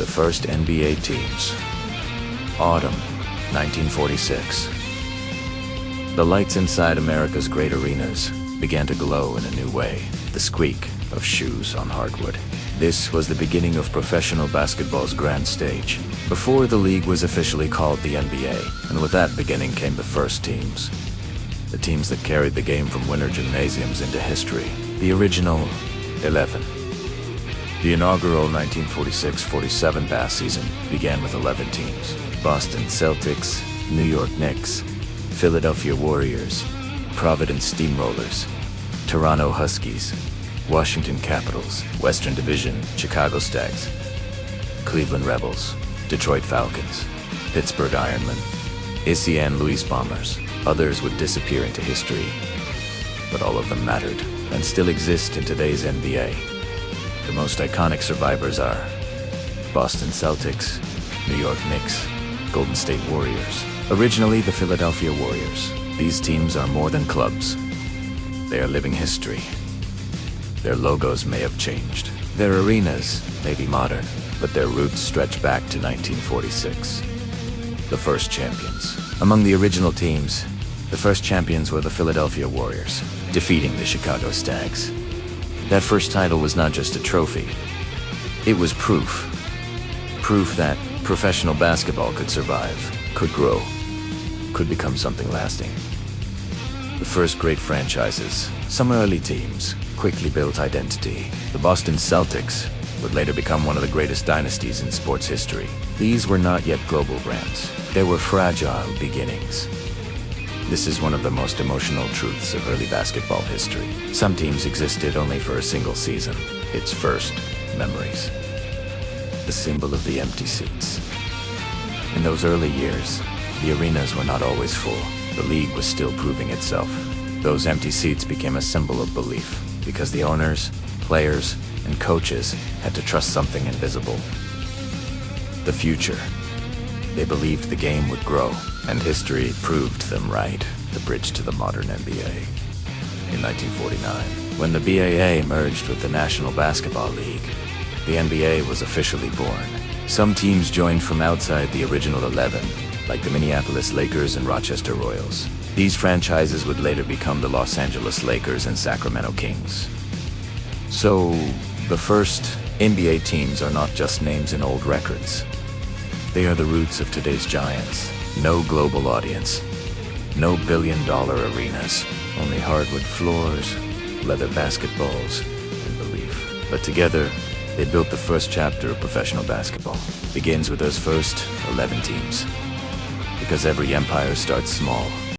the first NBA teams. Autumn, 1946. The lights inside America's great arenas began to glow in a new way, the squeak of shoes on hardwood. This was the beginning of professional basketball's grand stage, before the league was officially called the NBA, and with that beginning came the first teams. The teams that carried the game from winter gymnasiums into history, the original 11. The inaugural 1946-47 BAS season began with 11 teams: Boston Celtics, New York Knicks, Philadelphia Warriors, Providence Steamrollers, Toronto Huskies, Washington Capitals, Western Division, Chicago Stags, Cleveland Rebels, Detroit Falcons, Pittsburgh Ironmen, St. Louis Bombers. Others would disappear into history, but all of them mattered and still exist in today's NBA. The most iconic survivors are Boston Celtics, New York Knicks, Golden State Warriors. Originally the Philadelphia Warriors. These teams are more than clubs. They are living history. Their logos may have changed. Their arenas may be modern, but their roots stretch back to 1946. The first champions. Among the original teams, the first champions were the Philadelphia Warriors, defeating the Chicago Stags. That first title was not just a trophy. It was proof. Proof that professional basketball could survive, could grow, could become something lasting. The first great franchises, some early teams, quickly built identity. The Boston Celtics would later become one of the greatest dynasties in sports history. These were not yet global brands. They were fragile beginnings. This is one of the most emotional truths of early basketball history. Some teams existed only for a single season. Its first memories. The symbol of the empty seats. In those early years, the arenas were not always full. The league was still proving itself. Those empty seats became a symbol of belief, because the owners, players, and coaches had to trust something invisible. The future. They believed the game would grow, and history proved them right. The bridge to the modern NBA. In 1949, when the BAA merged with the National Basketball League, the NBA was officially born. Some teams joined from outside the original 11, like the Minneapolis Lakers and Rochester Royals. These franchises would later become the Los Angeles Lakers and Sacramento Kings. So, the first NBA teams are not just names in old records. They are the roots of today's giants. No global audience. No billion-dollar arenas. Only hardwood floors, leather basketballs, and belief. But together, they built the first chapter of professional basketball. Begins with those first 11 teams. Because every empire starts small.